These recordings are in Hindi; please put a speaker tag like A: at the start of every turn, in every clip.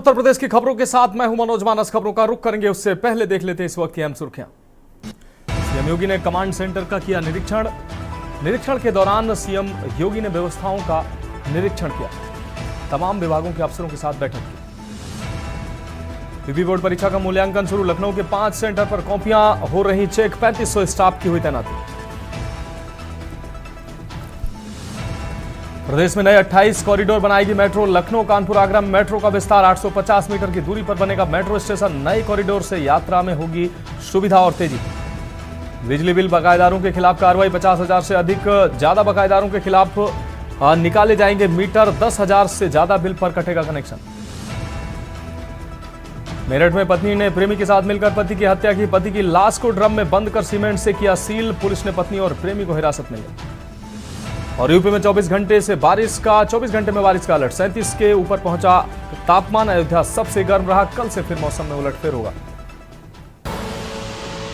A: उत्तर प्रदेश की खबरों के साथ मैं हूं मनोज मानस। खबरों का रुख करेंगे उससे पहले देख लेते हैं इस वक्त की अहम सुर्खियां। सीएम योगी ने कमांड सेंटर का किया निरीक्षण के दौरान सीएम योगी ने व्यवस्थाओं का निरीक्षण किया। तमाम विभागों के अफसरों के साथ बैठक की। पीपी बोर्ड परीक्षा का मूल्यांकन शुरू। लखनऊ के 5 सेंटर पर कॉपियां हो रही चेक। 3500 स्टाफ की हुई तैनाती। प्रदेश में नए 28 कॉरिडोर बनाएगी मेट्रो। लखनऊ कानपुर आगरा में मेट्रो का विस्तार। 850 मीटर की दूरी पर बनेगा मेट्रो स्टेशन। नए कॉरिडोर से यात्रा में होगी सुविधा और तेजी। बिजली बिल बकायेदारों के खिलाफ कार्रवाई। 50,000 से अधिक ज्यादा बकायेदारों के खिलाफ निकाले जाएंगे मीटर। 10,000 से ज्यादा बिल पर कटेगा कनेक्शन। मेरठ में पत्नी ने प्रेमी के साथ मिलकर पति की हत्या की। पति की लाश को ड्रम में बंद कर सीमेंट से किया सील। पुलिस ने पत्नी और प्रेमी को हिरासत में लिया। और यूपी में 24 घंटे में बारिश का अलर्ट। 37 के ऊपर पहुंचा तापमान। अयोध्या सबसे गर्म रहा। कल से फिर मौसम में उलटफेर होगा।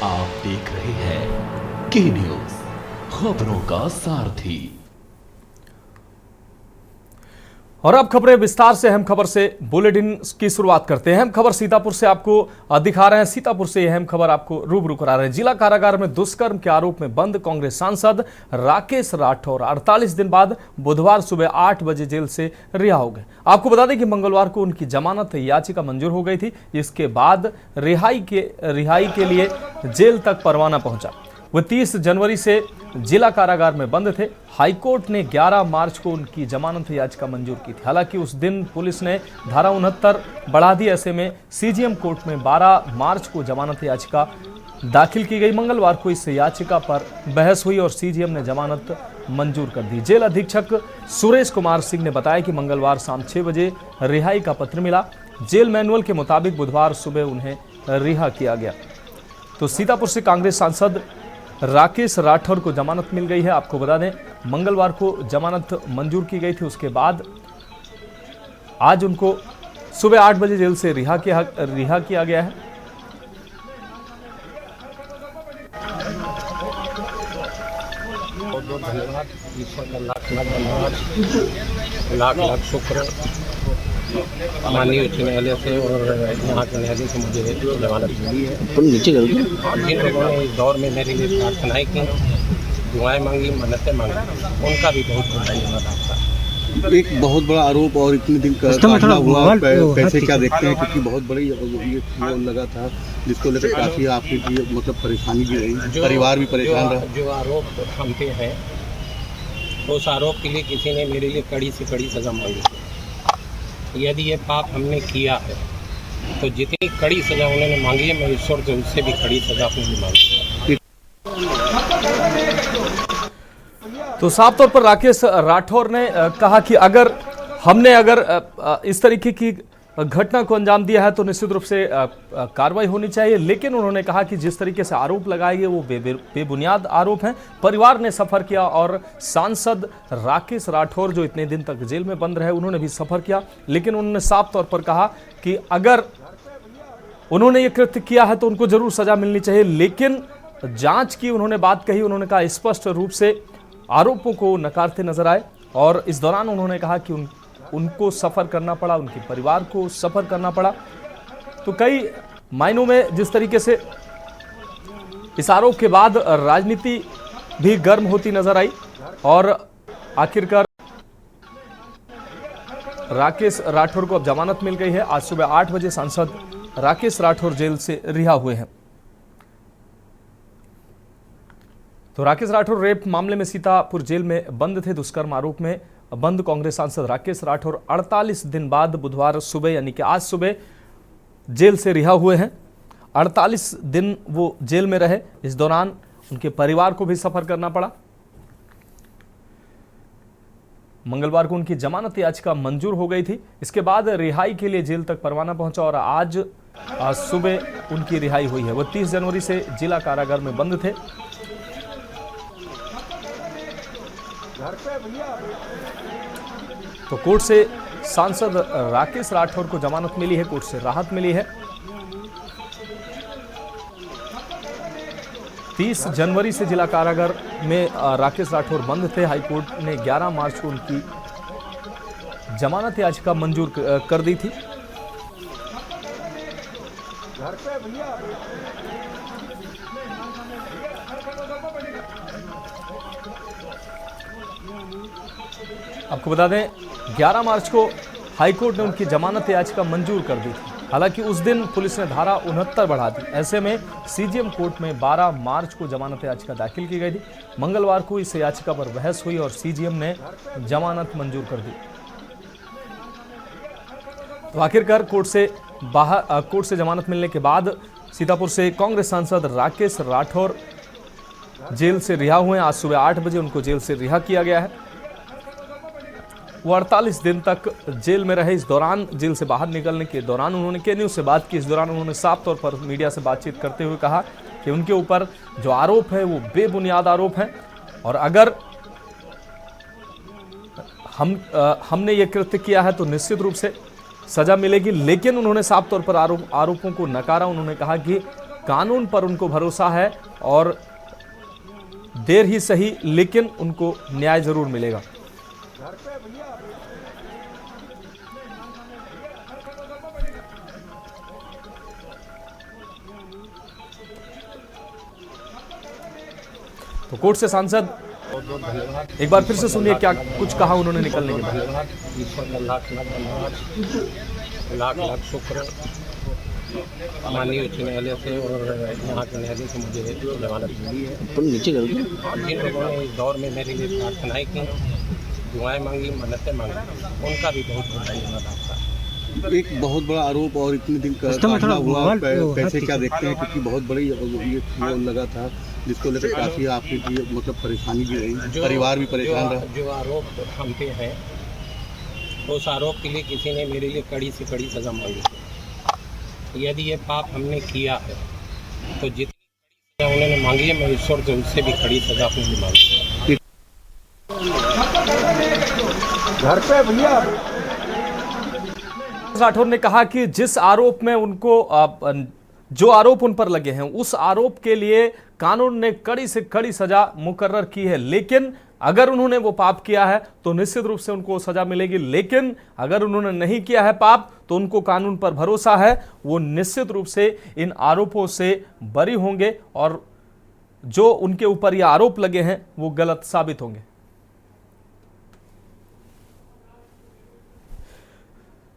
B: आप देख रहे हैं के न्यूज, खबरों का सारथी।
A: और अब खबरें विस्तार से। अहम खबर से बुलेटिन की शुरुआत करते हैं। अहम खबर सीतापुर से आपको दिखा रहे हैं। सीतापुर से अहम खबर आपको रूबरू करा रहे हैं। जिला कारागार में दुष्कर्म के आरोप में बंद कांग्रेस सांसद राकेश राठौर 48 दिन बाद बुधवार सुबह 8 बजे जेल से रिहा हो गए। आपको बता दें कि मंगलवार को उनकी जमानत याचिका मंजूर हो गई थी। इसके बाद रिहाई के लिए जेल तक परवाना पहुंचा। वह 30 जनवरी से जिला कारागार में बंद थे। हाईकोर्ट ने 11 मार्च को उनकी जमानत याचिका मंजूर की थी। हालांकि उस दिन पुलिस ने धारा 69 बढ़ा दी। ऐसे में सीजीएम कोर्ट में 12 मार्च को जमानत याचिका दाखिल की गई। मंगलवार को इस याचिका पर बहस हुई और सीजीएम ने जमानत मंजूर कर दी। जेल अधीक्षक सुरेश कुमार सिंह ने बताया कि मंगलवार शाम 6 बजे रिहाई का पत्र मिला। जेल मैनुअल के मुताबिक बुधवार सुबह उन्हें रिहा किया गया। तो सीतापुर से कांग्रेस सांसद राकेश राठौर को जमानत मिल गई है। आपको बता दें मंगलवार को जमानत मंजूर की गई थी। उसके बाद आज उनको सुबह 8 बजे जेल से रिहा किया गया है।
C: बहुत बहुत धन्यवाद। ईश्वर का लाख लाख शुक्र माननीय उच्च न्यायालय से और यहाँ के न्यायालय से मुझे जमानत मिली है। तुम नीचे करो। जिन लोगों ने इस दौर में मेरे लिए प्रार्थनाएं की, दुआएं मांगी, मन्नतें मांगी, उनका भी बहुत बहुत धन्यवाद आपका।
D: एक बहुत बड़ा आरोप और इतने दिन का हुआ पैसे क्या देखते हैं, क्योंकि बहुत बड़ी ये लगा था जिसको लेकर काफी आपकी मतलब परेशानी भी रही, परिवार भी परेशान रहा।
C: जो आरोप हम पे है उस आरोप के लिए किसी ने मेरे लिए कड़ी से कड़ी सजा मांगी। यदि ये पाप हमने किया है तो जितनी कड़ी सजा उन्होंने मांगी है, मैं ईश्वर से उससे भी कड़ी सजा अपने लिए मांगी।
A: तो साफ तौर पर राकेश राठौर ने कहा कि अगर हमने इस तरीके की घटना को अंजाम दिया है तो निश्चित रूप से कार्रवाई होनी चाहिए। लेकिन उन्होंने कहा कि जिस तरीके से आरोप लगाए गए वो बेबुनियाद आरोप हैं। परिवार ने सफर किया और सांसद राकेश राठौर जो इतने दिन तक जेल में बंद रहे उन्होंने भी सफर किया। लेकिन उन्होंने साफ तौर पर कहा कि अगर उन्होंने ये कृत्य किया है तो उनको जरूर सजा मिलनी चाहिए। लेकिन जांच की उन्होंने बात कही। उन्होंने कहा स्पष्ट रूप से आरोपों को नकारते नजर आए और इस दौरान उन्होंने कहा कि उनको सफर करना पड़ा, उनके परिवार को सफर करना पड़ा। तो कई मायनों में जिस तरीके से इस आरोप के बाद राजनीति भी गर्म होती नजर आई और आखिरकार राकेश राठौर को अब जमानत मिल गई है। आज सुबह 8 बजे सांसद राकेश राठौर जेल से रिहा हुए हैं। तो राकेश राठौर रेप मामले में सीतापुर जेल में बंद थे। दुष्कर्म आरोप में बंद कांग्रेस सांसद राकेश राठौर 48 दिन बाद बुधवार सुबह यानी कि आज सुबह जेल से रिहा हुए हैं। 48 दिन वो जेल में रहे। इस दौरान उनके परिवार को भी सफर करना पड़ा। मंगलवार को उनकी जमानत याचिका मंजूर हो गई थी। इसके बाद रिहाई के लिए जेल तक परवाना पहुंचा और आज सुबह उनकी रिहाई हुई है। वो 30 जनवरी से जिला कारागार में बंद थे। तो कोर्ट से सांसद राकेश राठौर को जमानत मिली है। कोर्ट से राहत मिली है। 30 जनवरी से जिला कारागार में राकेश राठौर बंद थे। हाईकोर्ट ने 11 मार्च को उनकी जमानत याचिका मंजूर कर दी थी। आपको बता दें 11 मार्च को हाईकोर्ट ने उनकी जमानत याचिका मंजूर कर दी थी। हालांकि उस दिन पुलिस ने धारा 69 बढ़ा दी। ऐसे में सीजीएम कोर्ट में 12 मार्च को जमानत याचिका दाखिल की गई थी। मंगलवार को इस याचिका पर बहस हुई और सीजीएम ने जमानत मंजूर कर दी। तो आखिरकार कोर्ट से जमानत मिलने के बाद सीतापुर से कांग्रेस सांसद राकेश राठौर जेल से रिहा हुए। आज सुबह 8 बजे उनको जेल से रिहा किया गया है। वो 48 दिन तक जेल में रहे। इस दौरान जेल से बाहर निकलने के दौरान उन्होंने के न्यूज़ से बात की। इस दौरान उन्होंने साफ तौर पर मीडिया से बातचीत करते हुए कहा कि उनके ऊपर जो आरोप है वो बेबुनियाद आरोप है और अगर हमने ये कृत्य किया है तो निश्चित रूप से सजा मिलेगी। लेकिन उन्होंने साफ तौर पर आरोपों को नकारा। उन्होंने कहा कि कानून पर उनको भरोसा है और देर ही सही लेकिन उनको न्याय जरूर मिलेगा। तो कोर्ट से सांसद एक बार फिर से सुनिए क्या कुछ कहा उन्होंने निकलने के बाद।
C: धन्यवाद ईश्वर का लाख लाख धन्यवाद, लाख लाख शुक्र माननीय उच्च न्यायालय से और यहाँ के न्यायालय से मुझे जमानत मिली है। नीचे कर जिन लोगों ने इस दौर में मेरे लिए प्रार्थनाएं की, दुआएं मांगी, मन्नतें मांगी, उनका भी बहुत बहुत धन्यवाद आपका।
D: एक बहुत बड़ा आरोप और इतने दिन घटना हुआ, कैसे क्या देखते हैं? क्योंकि बहुत बड़ी ये लगा था जिसको लेकर काफ़ी आपकी मतलब परेशानी भी रही, परिवार भी परेशान रहा।
C: जो आरोप हम पे है उस आरोप के लिए किसी ने मेरे लिए कड़ी से कड़ी सज़ा मांगी। यदि ये पाप हमने किया है तो जितनी सज़ा उन्होंने मांगी है मैं ईश्वर से उससे भी कड़ी सज़ा अपने लिए मांगी।
D: घर पे भैया
A: राठौर ने कहा कि जिस आरोप में उनको जो आरोप उन पर लगे हैं उस आरोप के लिए कानून ने कड़ी से कड़ी सजा मुकर्रर की है। लेकिन अगर उन्होंने वो पाप किया है तो निश्चित रूप से उनको सजा मिलेगी। लेकिन अगर उन्होंने नहीं किया है पाप तो उनको कानून पर भरोसा है, वो निश्चित रूप से इन आरोपों से बरी होंगे और जो उनके ऊपर ये आरोप लगे हैं वो गलत साबित होंगे।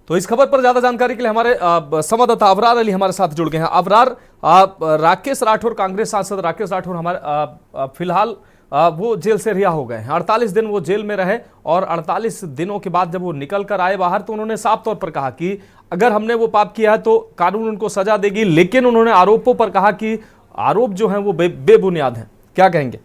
A: तो इस खबर पर ज्यादा जानकारी के लिए हमारे संवाददाता अबरार अली हमारे साथ जुड़ गए हैं। अबरार, राकेश राठौर, कांग्रेस सांसद राकेश राठौर हमारे फिलहाल वो जेल से रिहा हो गए हैं। 48 दिन वो जेल में रहे और 48 दिनों के बाद जब वो निकल कर आए बाहर तो उन्होंने साफ तौर पर कहा कि अगर हमने वो पाप किया है तो कानून उनको सजा देगी। लेकिन उन्होंने आरोपों पर कहा कि आरोप जो हैं वो बेबुनियाद हैं। क्या कहेंगे?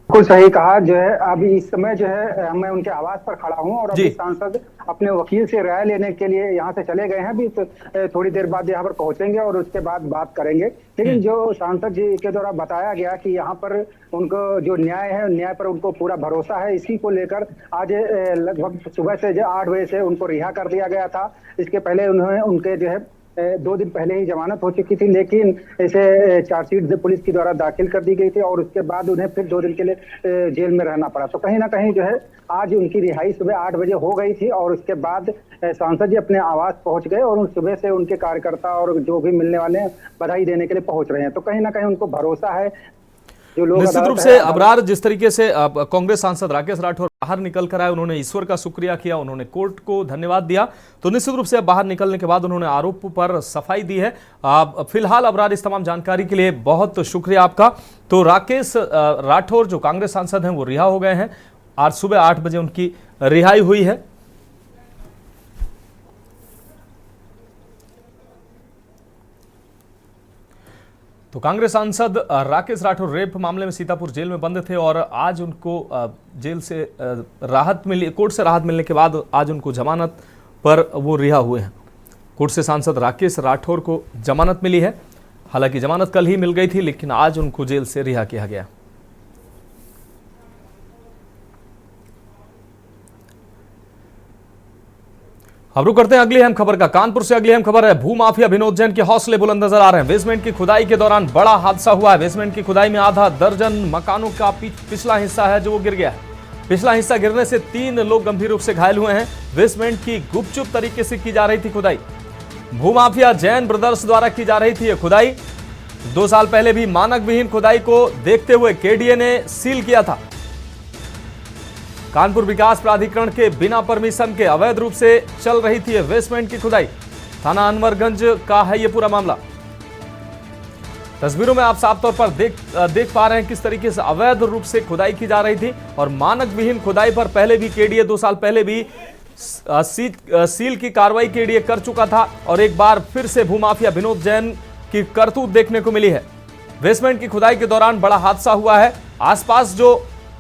E: बिल्कुल सही कहा। जो है अभी इस समय जो है मैं उनके आवास पर खड़ा हूं और अभी सांसद अपने वकील से राय लेने के लिए यहां से चले गए हैं। अभी तो थोड़ी देर बाद यहां पर पहुंचेंगे और उसके बाद बात करेंगे। लेकिन जो सांसद जी के द्वारा बताया गया कि यहां पर उनको जो न्याय है न्याय पर उनको पूरा भरोसा है, इसी को लेकर आज लगभग सुबह से 8 बजे से उनको रिहा कर दिया गया था। इसके पहले उन्होंने उनके जो है 2 दिन पहले ही जमानत हो चुकी थी, लेकिन इसे चार्जशीट पुलिस के द्वारा दाखिल कर दी गई थी और उसके बाद उन्हें फिर 2 दिन के लिए जेल में रहना पड़ा। तो कहीं ना कहीं जो है आज उनकी रिहाई सुबह 8 बजे हो गई थी और उसके बाद सांसद जी अपने आवास पहुंच गए और सुबह से उनके कार्यकर्ता और जो भी मिलने वाले हैं बधाई देने के लिए पहुंच रहे हैं। तो कहीं ना कहीं उनको भरोसा है।
A: निश्चित रूप से अबरार, जिस तरीके से कांग्रेस सांसद राकेश राठौर बाहर निकल कर आए, उन्होंने ईश्वर का शुक्रिया किया, उन्होंने कोर्ट को धन्यवाद दिया। तो निश्चित रूप से बाहर निकलने के बाद उन्होंने आरोप पर सफाई दी है। फिलहाल अबरार, इस तमाम जानकारी के लिए बहुत शुक्रिया आपका। तो राकेश राठौर जो कांग्रेस सांसद हैं वो रिहा हो गए हैं। आज सुबह 8 बजे उनकी रिहाई हुई है। तो कांग्रेस सांसद राकेश राठौर रेप मामले में सीतापुर जेल में बंद थे और आज उनको जेल से राहत मिली, कोर्ट से राहत मिलने के बाद आज उनको जमानत पर वो रिहा हुए हैं। कोर्ट से सांसद राकेश राठौर को जमानत मिली है। हालांकि जमानत कल ही मिल गई थी लेकिन आज उनको जेल से रिहा किया गया। अब रुक करते हैं अगली अहम खबर का। कानपुर से अगली अहम खबर है। भूमाफिया विनोद जैन के हौसले बुलंद नजर आ रहे हैं। बेसमेंट की खुदाई के दौरान बड़ा हादसा हुआ है। बेसमेंट की खुदाई में आधा दर्जन मकानों का पिछला हिस्सा है जो वो गिर गया है। पिछला हिस्सा गिरने से 3 लोग गंभीर रूप से घायल हुए हैं। बेसमेंट की गुपचुप तरीके से की जा रही थी खुदाई। भूमाफिया जैन ब्रदर्स द्वारा की जा रही थी यह खुदाई। 2 साल पहले भी मानक विहीन खुदाई को देखते हुए केडीए ने सील किया था। कानपुर विकास प्राधिकरण के बिना परमिशन के अवैध रूप से चल रही थी बेसमेंट की खुदाई। थाना अनवरगंज का है यह पूरा मामला। तस्वीरों में आप साफ तौर पर देख पा रहे हैं किस तरीके से अवैध रूप से खुदाई की जा रही थी और मानक विहीन खुदाई पर पहले भी केडीए 2 साल पहले भी सील की कार्रवाई केडीए कर चुका था और एक बार फिर से भूमाफिया विनोद जैन की करतूत देखने को मिली है। बेसमेंट की खुदाई के दौरान बड़ा हादसा हुआ है। आसपास जो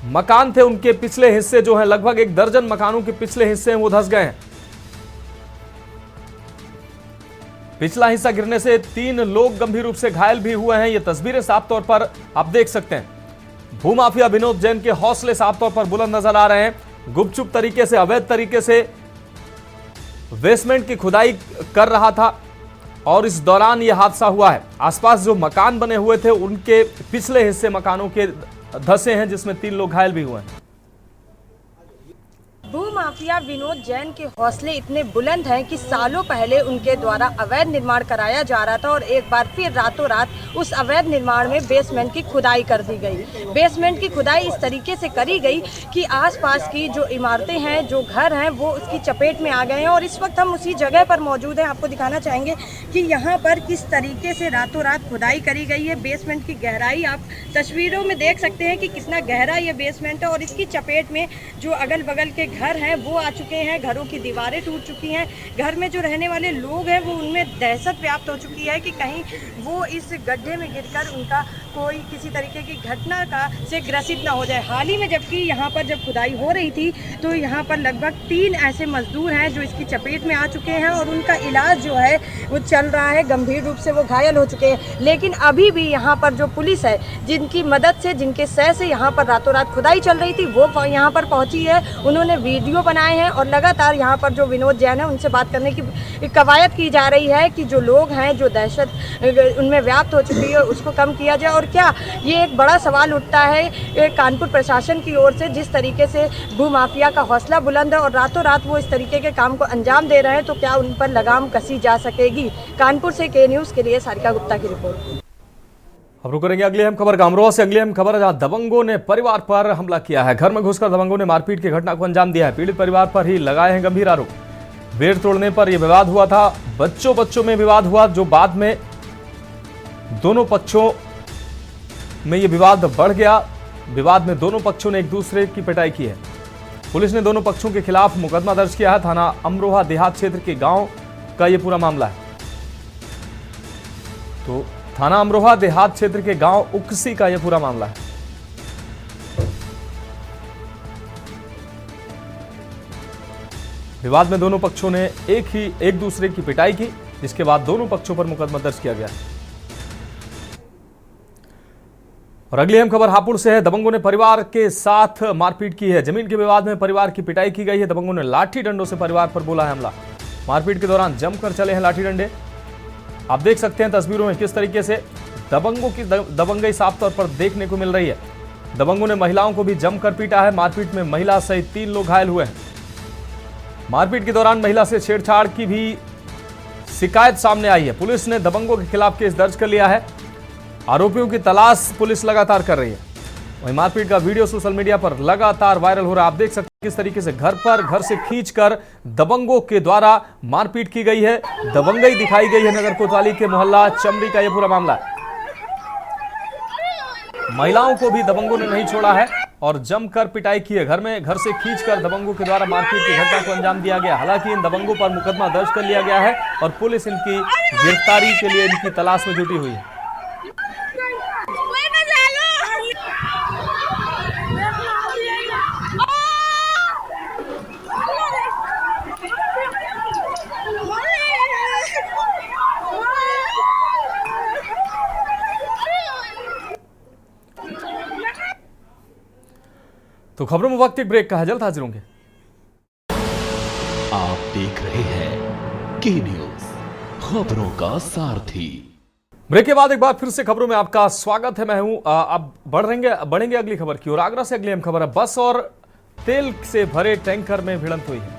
A: मकान थे उनके पिछले हिस्से जो हैं, लगभग 1 दर्जन मकानों के पिछले हिस्से हैं वो धंस गए हैं। पिछला हिस्सा गिरने से 3 लोग गंभीर रूप से घायल भी हुए हैं। ये तस्वीरें साफ तौर पर आप देख सकते हैं। भूमाफिया विनोद जैन के हौसले साफ तौर पर बुलंद नजर आ रहे हैं। गुपचुप तरीके से, अवैध तरीके से बेसमेंट की खुदाई कर रहा था और इस दौरान यह हादसा हुआ है। आसपास जो मकान बने हुए थे उनके पिछले हिस्से मकानों के धंसे हैं, जिसमें 3 लोग घायल भी हुए हैं।
F: भूमाफिया विनोद जैन के हौसले इतने बुलंद हैं कि सालों पहले उनके द्वारा अवैध निर्माण कराया जा रहा था और एक बार फिर रातों रात उस अवैध निर्माण में बेसमेंट की खुदाई कर दी गई। बेसमेंट की खुदाई इस तरीके से करी गई कि आसपास की जो इमारतें हैं, जो घर हैं, वो उसकी चपेट में आ गए हैं और इस वक्त हम उसी जगह पर मौजूद हैं। आपको दिखाना चाहेंगे कि यहाँ पर किस तरीके से रातों रात खुदाई करी गई है। बेसमेंट की गहराई आप तस्वीरों में देख सकते हैं कि कितना गहरा ये बेसमेंट है और इसकी चपेट में जो अगल बगल के घर हैं वो आ चुके हैं। घरों की दीवारें टूट चुकी हैं। घर में जो रहने वाले लोग हैं वो उनमें दहशत व्याप्त हो चुकी है कि कहीं वो इस गड्ढे में गिरकर उनका कोई किसी तरीके की घटना से ग्रसित ना हो जाए। हाल ही में जबकि यहाँ पर जब खुदाई हो रही थी तो यहाँ पर लगभग 3 ऐसे मजदूर हैं जो इसकी चपेट में आ चुके हैं और उनका इलाज जो है वो चल रहा है। गंभीर रूप से वो घायल हो चुके हैं, लेकिन अभी भी यहाँ पर जो पुलिस है, जिनकी मदद से, जिनके सह से यहाँ पर रातों रात खुदाई चल रही थी, वो यहाँ पर पहुँची है। उन्होंने वीडियो बनाए हैं और लगातार यहाँ पर जो विनोद जैन है उनसे बात करने की कवायद की जा रही है कि जो लोग हैं, जो दहशत उनमें व्याप्त हो चुकी है, उसको कम किया जाए। और क्या ये एक बड़ा सवाल उठता है कानपुर प्रशासन की ओर से, जिस तरीके से भूमाफिया का हौसला बुलंद है और रातों रात वो इस तरीके के काम को अंजाम दे रहे हैं, तो क्या उन पर लगाम कसी जा सकेगी। कानपुर से के न्यूज़ के लिए सारिका गुप्ता की रिपोर्ट।
A: अब रुक करेंगे अगली अहम खबर का। अमरोहा से अगली अहम खबर, जहां दबंगों ने परिवार पर हमला किया है। घर में घुसकर दबंगों ने मारपीट की घटना को अंजाम दिया है। पीड़ित परिवार पर ही लगाए हैं गंभीर आरोप। बेड़ तोड़ने पर यह विवाद हुआ था। बच्चों में विवाद हुआ, जो बाद में दोनों पक्षों में यह विवाद बढ़ गया। विवाद में दोनों पक्षों ने एक दूसरे की पिटाई की है। पुलिस ने दोनों पक्षों के खिलाफ मुकदमा दर्ज किया है। थाना अमरोहा देहात क्षेत्र के गांव का यह पूरा मामला है। तो थाना अमरोहा देहात क्षेत्र के गांव उकसी का यह पूरा मामला है। विवाद में दोनों पक्षों ने एक दूसरे की पिटाई की, जिसके बाद दोनों पक्षों पर मुकदमा दर्ज किया गया। और अगली अहम खबर हापुड़ से है। दबंगों ने परिवार के साथ मारपीट की है। जमीन के विवाद में परिवार की पिटाई की गई है। दबंगों ने लाठी डंडों से परिवार पर बोला है हमला। मारपीट के दौरान जमकर चले हैं लाठी डंडे। आप देख सकते हैं तस्वीरों में किस तरीके से दबंगों की दबंगई साफ तौर पर देखने को मिल रही है। दबंगों ने महिलाओं को भी जमकर पीटा है। मारपीट में महिला सहित 3 लोग घायल हुए हैं। मारपीट के दौरान महिला से छेड़छाड़ की भी शिकायत सामने आई है। पुलिस ने दबंगों के खिलाफ केस दर्ज कर लिया है। आरोपियों की तलाश पुलिस लगातार कर रही है। वहीं मारपीट का वीडियो सोशल मीडिया पर लगातार वायरल हो रहा है। आप देख सकते हैं किस तरीके से घर से खींचकर दबंगों के द्वारा मारपीट की गई है। दबंगई दिखाई गई है। नगर कोतवाली के मोहल्ला चमरी का यह पूरा मामला है। महिलाओं को भी दबंगों ने नहीं छोड़ा है और जमकर पिटाई की है। घर से खींचकर दबंगों के द्वारा मारपीट की घटना को अंजाम दिया गया। हालांकि इन दबंगों पर मुकदमा दर्ज कर लिया गया है और पुलिस इनकी गिरफ्तारी के लिए इनकी तलाश में जुटी हुई है। तो खबरों में वक्त एक ब्रेक का है, जल्द हाजिर होंगे।
B: आप देख रहे हैं के न्यूज, खबरों का सारथी।
A: ब्रेक के बाद एक बार फिर से खबरों में आपका स्वागत है। मैं हूं। अब बढ़ेंगे अगली खबर की ओर। आगरा से अगली अहम खबर है। बस और तेल से भरे टैंकर में भिड़ंत हुई है।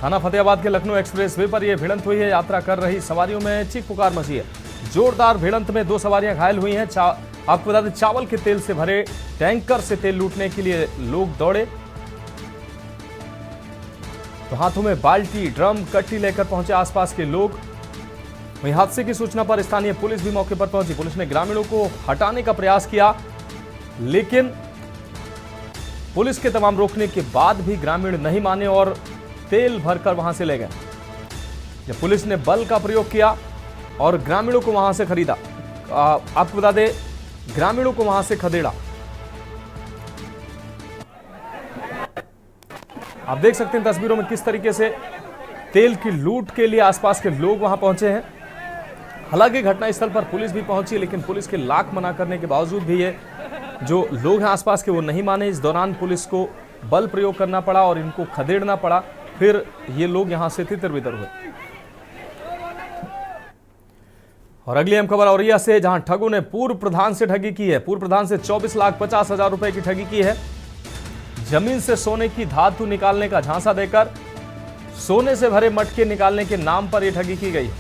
A: थाना फतेहाबाद के लखनऊ एक्सप्रेस वे पर यह भिड़ंत हुई है। यात्रा कर रही सवारियों में चीख पुकार मची है। जोरदार भिड़ंत में 2 सवारियां घायल हुई हैं। आपको बता दें, चावल के तेल से भरे टैंकर से तेल लूटने के लिए लोग दौड़े तो हाथों में बाल्टी, ड्रम, कट्टी लेकर पहुंचे आसपास के लोग। वहीं हादसे की सूचना पर स्थानीय पुलिस भी मौके पर पहुंची। पुलिस ने ग्रामीणों को हटाने का प्रयास किया, लेकिन पुलिस के तमाम रोकने के बाद भी ग्रामीण नहीं माने और तेल भरकर वहां से ले गए। जब पुलिस ने बल का प्रयोग किया और ग्रामीणों को वहां से खरीदा, आपको बता दें, ग्रामीणों को वहां से खदेड़ा। आप देख सकते हैं तस्वीरों में किस तरीके से तेल की लूट के लिए आसपास के लोग वहां पहुंचे हैं। हालांकि घटनास्थल पर पुलिस भी पहुंची, लेकिन पुलिस के लाख मना करने के बावजूद भी ये जो लोग हैं आसपास के वो नहीं माने। इस दौरान पुलिस को बल प्रयोग करना पड़ा और इनको खदेड़ना पड़ा। फिर ये लोग यहां से तितर-बितर हुए। और अगली अहम खबर औरैया से, जहां ठगों ने पूर्व प्रधान से ठगी की है। पूर्व प्रधान से 24,50,000 रुपए की ठगी की है। जमीन से सोने की धातु निकालने का झांसा देकर सोने से भरे मटके निकालने के नाम पर यह ठगी की गई।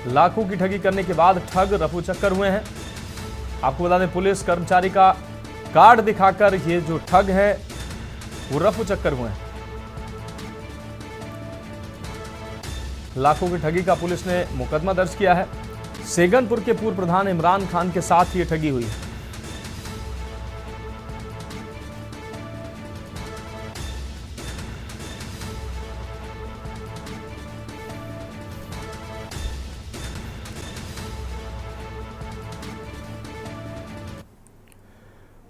A: लाखों की ठगी करने के बाद ठग रफू चक्कर हुए हैं। आपको बता दें, पुलिस कर्मचारी का कार्ड दिखाकर ये जो ठग है वो रफू चक्कर हुए हैं। लाखों की ठगी का पुलिस ने मुकदमा दर्ज किया है। सेगनपुर के पूर्व प्रधान इमरान खान के साथ ये ठगी हुई है।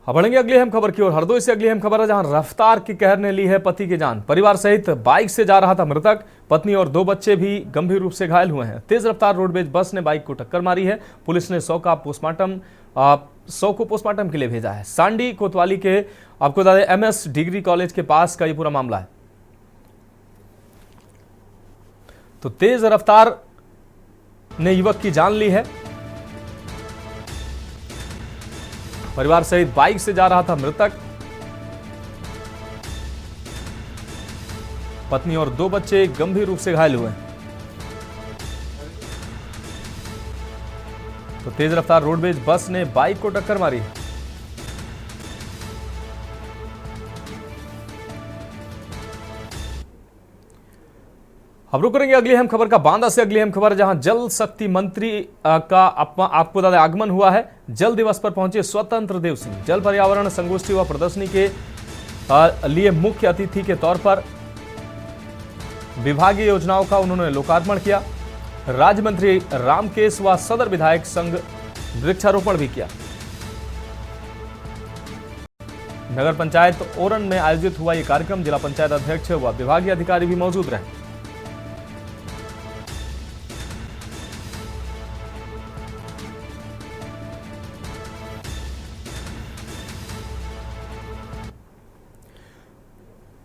A: अब बढ़ेंगे अगली अहम खबर की ओर। हरदोई से अगली अहम खबर है, जहां रफ्तार की कहर ने ली है पति की जान। परिवार सहित बाइक से जा रहा था मृतक। पत्नी और 2 बच्चे भी गंभीर रूप से घायल हुए हैं। तेज रफ्तार रोडवेज बस ने बाइक को टक्कर मारी है। पुलिस ने 100 को पोस्टमार्टम के लिए भेजा है। सांडी कोतवाली के आपको बता दें MS डिग्री कॉलेज के पास का ये पूरा मामला है। तो तेज रफ्तार ने युवक की जान ली है। परिवार सहित बाइक से जा रहा था मृतक। पत्नी और 2 बच्चे गंभीर रूप से घायल हुए। तो तेज रफ्तार रोडवेज बस ने बाइक को टक्कर मारी। अब रुक करेंगे अगली अहम खबर का बांदा से अगली अहम खबर, जहां जल शक्ति मंत्री का आपको बता दें आगमन हुआ है। जल दिवस पर पहुंचे स्वतंत्र देव सिंह। जल पर्यावरण संगोष्ठी व प्रदर्शनी के लिए मुख्य अतिथि के तौर पर विभागीय योजनाओं का उन्होंने लोकार्पण किया। राज्य मंत्री रामकेश व सदर विधायक संघ वृक्षारोपण भी किया। नगर पंचायत ओरन में आयोजित हुआ यह कार्यक्रम। जिला पंचायत अध्यक्ष व विभागीय अधिकारी भी मौजूद रहे।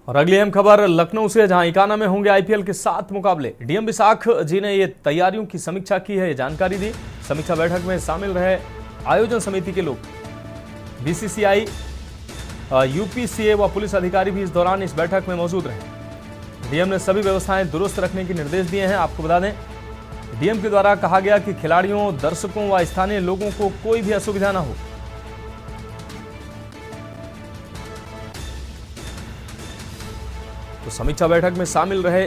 A: और अगली अहम खबर लखनऊ से, जहां इकाना में होंगे IPL के 7 मुकाबले। DM विशाख जी ने ये तैयारियों की समीक्षा की है, ये जानकारी दी। समीक्षा बैठक में शामिल रहे आयोजन समिति के लोग। BCCI, UPCA व पुलिस अधिकारी भी इस दौरान इस बैठक में मौजूद रहे। DM ने सभी व्यवस्थाएं दुरुस्त रखने के निर्देश दिए हैं। आपको बता दें, DM के द्वारा कहा गया कि खिलाड़ियों, दर्शकों व स्थानीय लोगों को कोई भी असुविधा न हो। तो समीक्षा बैठक में शामिल रहे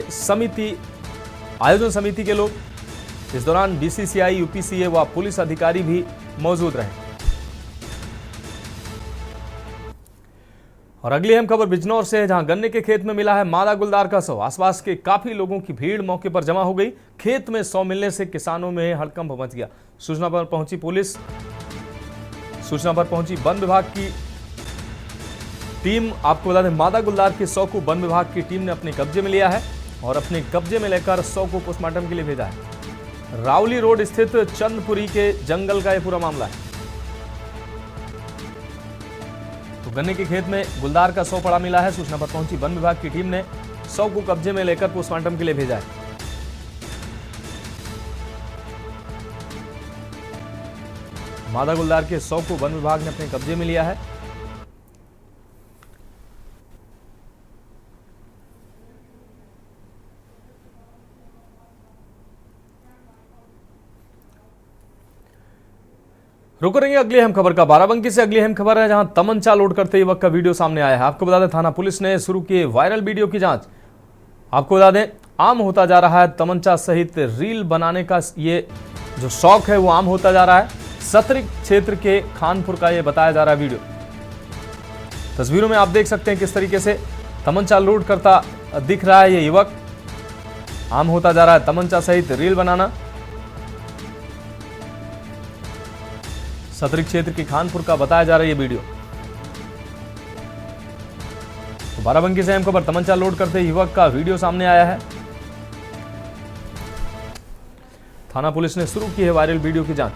A: आयोजन समिति के लोग। इस दौरान BCCI, UPCA व पुलिस अधिकारी भी मौजूद रहे। और अगली अहम खबर बिजनौर से है, जहां गन्ने के खेत में मिला है मादा गुलदार का शव। आसपास के काफी लोगों की भीड़ मौके पर जमा हो गई। खेत में शव मिलने से किसानों में हड़कंप मच गया। सूचना पर पहुंची पुलिस, सूचना पर पहुंची वन विभाग की टीम। आपको बता दें, मादा गुलदार के शव को वन विभाग की टीम ने अपने कब्जे में लिया है और अपने कब्जे में लेकर शव को पोस्टमार्टम के लिए भेजा है। रावली रोड स्थित चंदपुरी के जंगल का यह पूरा मामला है। तो गन्ने के खेत में गुलदार का शव पड़ा मिला है। सूचना पर पहुंची वन विभाग की टीम ने शव को कब्जे में लेकर पोस्टमार्टम के लिए भेजा है। मादा गुलदार के शव को वन विभाग ने अपने कब्जे में लिया है। रुक रही है अगली अहम खबर का। बाराबंकी से अगली अहम खबर है, जहां तमंचा लोड करते युवक का वीडियो सामने आया है। आपको बता दें, थाना पुलिस ने शुरू किए वायरल वीडियो की जांच। आपको बता दें, आम होता जा रहा है तमंचा सहित रील बनाने का ये जो शौक है वो आम होता जा रहा है। सतरिक क्षेत्र के खानपुर का ये बताया जा रहा है वीडियो। तस्वीरों में आप देख सकते हैं किस तरीके से तमंचा लोड करता दिख रहा है ये युवक। आम होता जा रहा है तमंचा सहित रील बनाना। सतरिक क्षेत्र के खानपुर का बताया जा रहा है ये वीडियो। तो बाराबंकी से अहम खबर, तमंचा लोड करते युवक का वीडियो सामने आया है। थाना पुलिस ने शुरू की है वायरल वीडियो की जांच।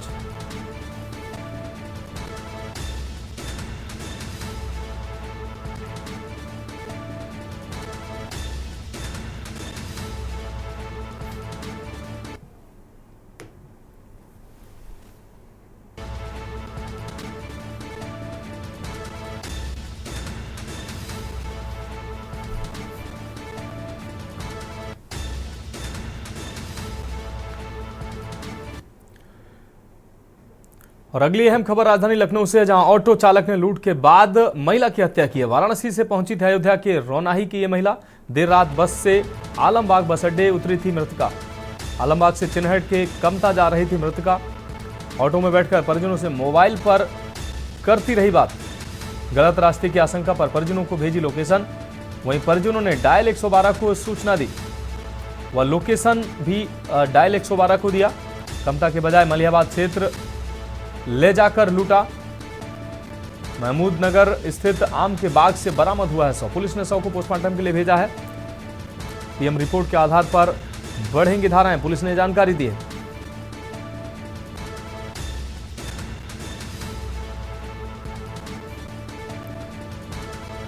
A: और अगली अहम खबर राजधानी लखनऊ से है, जहां ऑटो चालक ने लूट के बाद महिला की हत्या की है। वाराणसी से पहुंची थी अयोध्या के रौनाही की यह महिला। देर रात बस से आलमबाग बस अड्डे उतरी थी मृतका। आलमबाग से चिन्हट के कमता जा रही थी मृतका। ऑटो में बैठकर परिजनों से मोबाइल पर करती रही बात। गलत रास्ते की आशंका पर परिजनों को भेजी लोकेशन। वहीं परिजनों ने डायल 112 को सूचना दी। वह लोकेशन भी डायल 112 को दिया। कमता के बजाय मलिहाबाद क्षेत्र ले जाकर लूटा। महमूद नगर स्थित आम के बाग से बरामद हुआ है शव। पुलिस ने शव को पोस्टमार्टम के लिए भेजा है। पीएम रिपोर्ट के आधार पर बढ़ेंगी धाराएं, पुलिस ने जानकारी दी है।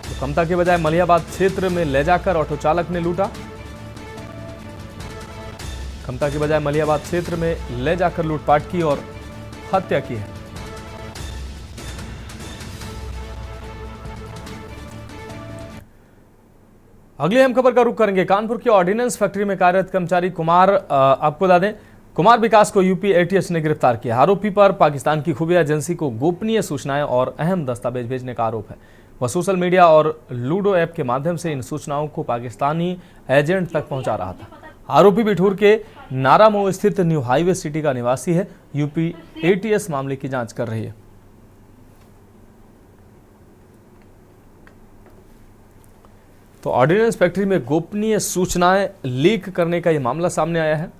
A: तो कमता के बजाय मलिहाबाद क्षेत्र में ले जाकर ऑटो चालक ने लूटा। कमता के बजाय मलिहाबाद क्षेत्र में ले जाकर लूटपाट की और हत्या की है। अगली अहम खबर का रुख करेंगे। कानपुर की ऑर्डिनेंस फैक्ट्री में कार्यरत कर्मचारी कुमार, आपको बता दें, कुमार विकास को यूपी एटीएस ने गिरफ्तार किया। आरोपी पर पाकिस्तान की खुफिया एजेंसी को गोपनीय सूचनाएं और अहम दस्तावेज भेजने का आरोप है। वह सोशल मीडिया और लूडो ऐप के माध्यम से इन सूचनाओं को पाकिस्तानी एजेंट तक पहुंचा रहा था। आरोपी बिठूर के नारामो स्थित न्यू हाईवे सिटी का निवासी है। यूपी एटीएस मामले की जांच कर रही है। तो ऑर्डिनेंस फैक्ट्री में गोपनीय सूचनाएं लीक करने का यह मामला सामने आया है।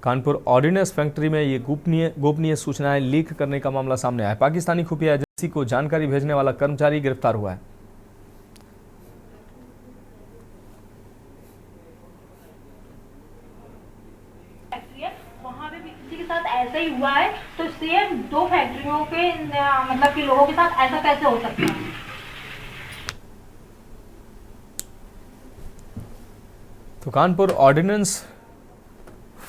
A: कानपुर ऑर्डिनेंस फैक्ट्री में ये गोपनीय सूचनाएं लीक करने का मामला सामने आया है। पाकिस्तानी खुफिया एजेंसी को जानकारी भेजने वाला कर्मचारी गिरफ्तार हुआ है।
G: ऐसा ही हुआ है, तो सेम दो फैक्ट्रियों के मतलब कि लोगों के साथ ऐसा कैसे हो सकता है?
A: तो कानपुर ऑर्डिनेंस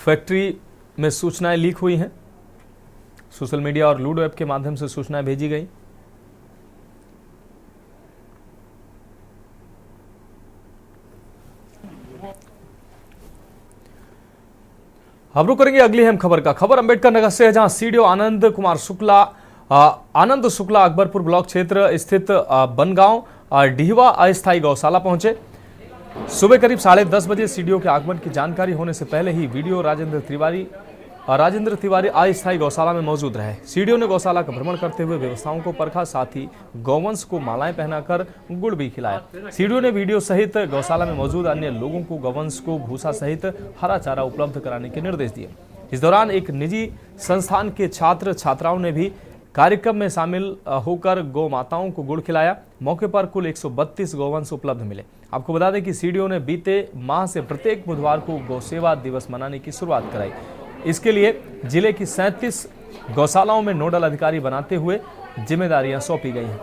A: फैक्ट्री में सूचनाएं लीक हुई हैं। सोशल मीडिया और लूडो ऐप के माध्यम से सूचनाएं भेजी गई। अब रुक करेंगे अगली अहम खबर का। खबर अंबेडकर नगर से है, जहां सीडीओ आनंद शुक्ला अकबरपुर ब्लॉक क्षेत्र स्थित बनगांव डिहवा अस्थायी गौशाला पहुंचे। सुबह करीब 10:30 बजे सीडीओ के आगमन की जानकारी होने से पहले ही वीडियो राजेंद्र तिवारी अस्थायी गौशाला में मौजूद रहे। सीडीओ ने गौशाला का भ्रमण करते हुए व्यवस्थाओं को परखा, साथ ही गौवंश को मालाएं पहनाकर गुड़ भी खिलाया। सीडीओ ने वीडियो सहित गौशाला में मौजूद अन्य लोगों को गौवंश को भूसा सहित हरा चारा उपलब्ध कराने के निर्देश दिए। इस दौरान एक निजी संस्थान के छात्र छात्राओं ने भी कार्यक्रम में शामिल होकर गौ माताओं को गुड़ खिलाया। मौके पर कुल 132 गौवंश उपलब्ध मिले। आपको बता दें कि सीडीओ ने बीते माह से प्रत्येक बुधवार को गौ सेवा दिवस मनाने की शुरुआत कराई। इसके लिए जिले की 37 गौशालाओं में नोडल अधिकारी बनाते हुए जिम्मेदारियां सौंपी गई हैं।